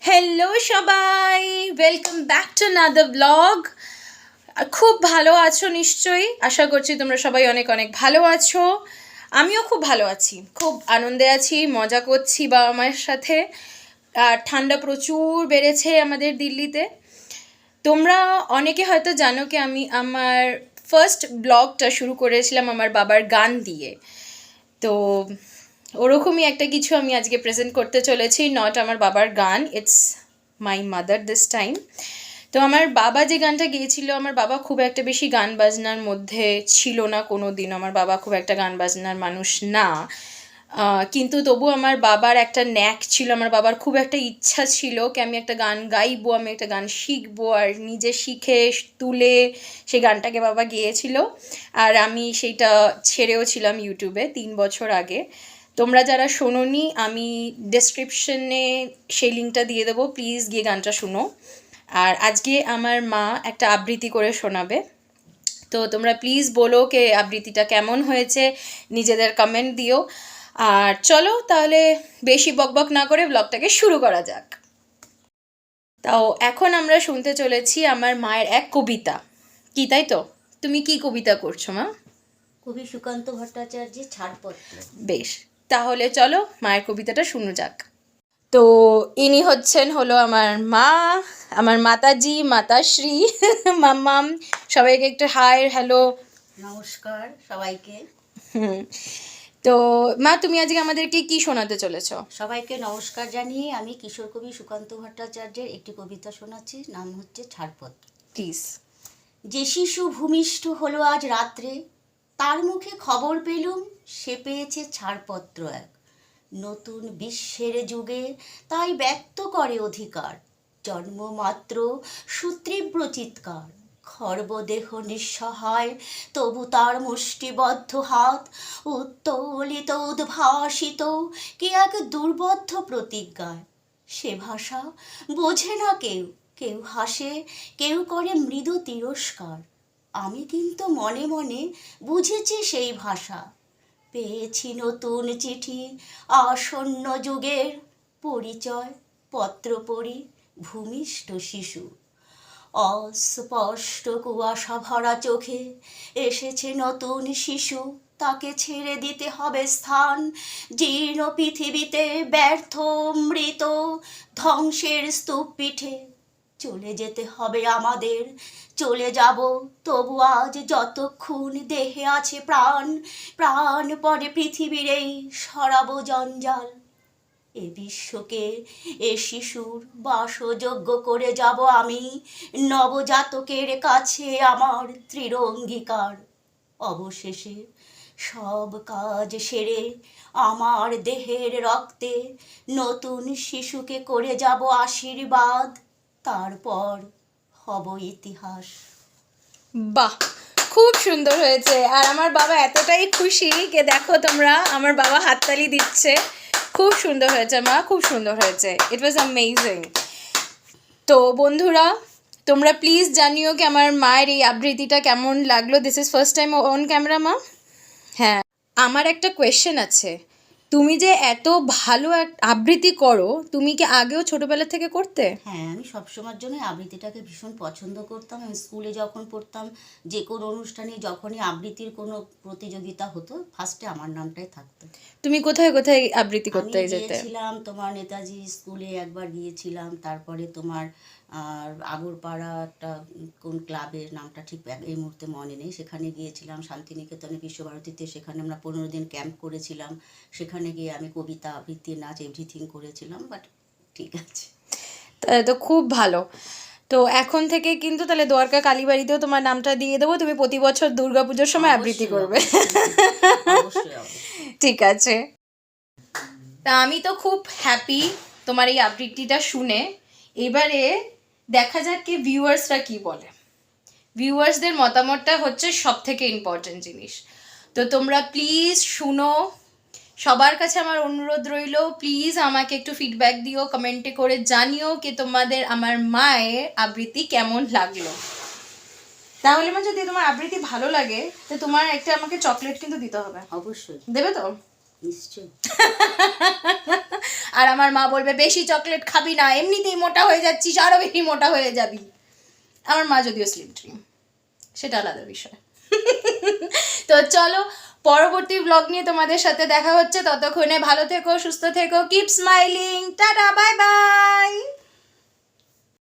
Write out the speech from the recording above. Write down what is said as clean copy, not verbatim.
Hello সবাই, welcome back to another blog. খুব ভালো আছো নিশ্চয়ই, আশা করছি তোমরা সবাই অনেক অনেক ভালো আছো। আমিও খুব ভালো আছি, খুব আনন্দে আছি, মজা করছি বাবা মায়ের সাথে। আর ঠান্ডা প্রচুর বেড়েছে আমাদের দিল্লিতে। তোমরা অনেকে হয়তো জানো কি আমি আমার ফার্স্ট ব্লগটা শুরু করেছিলাম আমার বাবার গান দিয়ে। তো ওরকমই একটা কিছু আমি আজকে প্রেজেন্ট করতে চলেছি, নট আমার বাবার গান, it's my mother this time. তো আমার বাবা যে গানটা গেয়েছিল, আমার বাবা খুব একটা বেশি গান বাজনার মধ্যে ছিল না কোনো দিন, আমার বাবা খুব একটা গান বাজনার মানুষ না। কিন্তু তবু আমার বাবার একটা ন্যাক ছিল, আমার বাবার খুব একটা ইচ্ছা ছিল কি আমি একটা গান গাইবো, আমি একটা গান শিখবো, আর নিজে শিখে তুলে সেই গানটাকে বাবা গেয়েছিল। আর আমি সেইটা ছেড়েও ছিলাম ইউটিউবে 3 বছর আগে। তোমরা যারা শোনোনি, আমি ডেসক্রিপশনে সেই লিঙ্কটা দিয়ে দেবো, প্লিজ গিয়ে গানটা শুনো। আর আজকে আমার মা একটা আবৃত্তি করে শোনাবে, তো তোমরা প্লিজ বলো কে আবৃত্তিটা কেমন হয়েছে, নিজেদের কমেন্ট দিও। আর চলো তাহলে বেশি বকবক না করে ব্লগটাকে শুরু করা যাক। তাও এখন আমরা শুনতে চলেছি আমার মায়ের এক কবিতা। কি তাই তো? তুমি কি কবিতা করছো মা? কবি সুকান্ত ভট্টাচার্যের ছাড়পত্র। বেশ, তাহলে চলো মায়ের কবিতাটা শুনো যাক। তো ইনি হলো আমার মা, আমার মাতাজি, মাতাশ্রী, মাম্মাম। সবাইকে একটু হাই হ্যালো। নমস্কার সবাইকে। তো মা, তুমি আজকে আমাদেরকে কি শোনাতে চলেছো? সবাইকে নমস্কার জানিয়ে আমি কিশোর কবি সুকান্ত ভট্টাচার্যের একটি কবিতা শোনাচ্ছি, নাম হচ্ছে ছাড়পত্র। প্লিজ। যে শিশু ভূমিষ্ঠ হলো আজ রাত্রে, তার মুখে খবর পেলুম সে পেয়েছে ছাড়পত্র এক নতুন বিশ্বের যুগে, তাই ব্যক্ত করে অধিকার। জন্মমাত্র সুতীব্র চিৎকার, খর্বদেহ নিঃসহায়, তবু তার মুষ্টিবদ্ধ হাত উত্তোলিত উদ্ভাসিত কি এক দুর্বোধ্য প্রতিজ্ঞায়। সে ভাষা বোঝে না কেউ, কেউ হাসে, কেউ করে মৃদু তিরস্কার। আমি কিন্তু মনে মনে বুঝেছি সেই ভাষা। পেয়েছি নতুন চিঠি আসন্ন যুগের, পরিচয় পত্র পড়ি ভূমিষ্ঠ শিশু। অস্পষ্ট কুয়াশা ভরা চোখে এসেছে নতুন শিশু, তাকে ছেড়ে দিতে হবে স্থান জীর্ণ পৃথিবীতে, ব্যর্থ মৃত ধ্বংসের স্তূপ পিঠে। চলে যেতে হবে আমাদের, চলে যাব তবু আজ যতক্ষণ দেহে আছে প্রাণ, প্রাণ পরে পৃথিবীর এই সরাবো জঞ্জাল। এ বিশ্বকে এ শিশুর বাসযোগ্য করে যাব আমি, নবজাতকের কাছে আমার দৃঢ় অঙ্গীকার। অবশেষে সব কাজ সেরে আমার দেহের রক্তে নতুন শিশুকে করে যাব আশীর্বাদ, তারপর হব ইতিহাস। বাহ, খুব সুন্দর হয়েছে। আর আমার বাবা এতটাই খুশি কে দেখো তোমরা, আমার বাবা হাততালি দিচ্ছে। খুব সুন্দর হয়েছে মা, খুব সুন্দর হয়েছে, ইট ওয়াজ অ্যামেজিং। তো বন্ধুরা, তোমরা প্লিজ জানিও কি আমার মায়ের এই আবৃত্তিটা কেমন লাগলো। This is first time on camera মা। হ্যাঁ, আমার একটা কোয়েশ্চেন আছে। তুমি যে এত ভালো আবৃত্তি করো, তুমি কি আগেও ছোটবেলা থেকে করতে? হ্যাঁ, আমি সবসময়ের জন্য আবৃত্তিটাকে ভীষণ পছন্দ করতাম। আমি স্কুলে যখন পড়তাম, যে কোনো অনুষ্ঠানে যখনই আবৃত্তির কোনো প্রতিযোগিতা হতো, ফার্স্টে আমার নামটাই থাকতো। তুমি কোথায় কোথায় আবৃত্তি আমি করতে যেতে? গিয়েছিলাম তোমার নেতাজি স্কুলে একবার গিয়েছিলাম, তারপরে তোমার আগরপাড়া একটা কোন ক্লাবের নামটা ঠিক এই মুহূর্তে মনে নেই, সেখানে গিয়েছিলাম। শান্তিনিকেতনে বিশ্বভারতীতে সেখানে আমরা 15 দিন ক্যাম্প করেছিলাম, সেখানে গিয়ে আমি কবিতা আবৃত্তি নাচ এভরিথিং করেছিলাম। বাট ঠিক আছে, তো খুব ভালো। তো এখন থেকে কিন্তু তাহলে দ্বারকা কালীবাড়িতেও তোমার নামটা দিয়ে দেবো, তুমি প্রতি বছর দুর্গাপুজোর সময় আবৃত্তি করবে। অবশ্যই অবশ্যই। ঠিক আছে। তা আমি তো খুব হ্যাপি তোমার এই আবৃত্তিটা শুনে। এবারে দেখা যাক কি ভিউয়ার্সরা কি বলে। ভিউয়ার্সদের মতামতটা হচ্ছে সব থেকে ইম্পর্টেন্ট জিনিস। তো তোমরা প্লিজ শুনো, সবার কাছে আমার অনুরোধ রইল, প্লিজ আমাকে একটু ফিডব্যাক দিও, কমেন্টে করে জানিও কি তোমাদের আমার মায়ের আবৃত্তি কেমন লাগলো। তাহলে যদি তোমার আবৃত্তি ভালো লাগে তো তোমার একটা আমাকে চকলেট কিন্তু দিতে হবে। অবশ্যই দেবে তো? নিশ্চয়ই। আর আমার মা বলবে বেশি চকলেট খাবি না, এমনিতেই মোটা হয়ে যাচ্ছিস, আরও বেশি মোটা হয়ে যাবি। আমার মা যদিও স্লিম ট্রিম, সেটা আলাদা বিষয়। তো চলো, পরবর্তী ব্লগ নিয়ে তোমাদের সাথে দেখা হচ্ছে। ততক্ষণে ভালো থেকো, সুস্থ থেকো, keep smiling, tata, bye bye.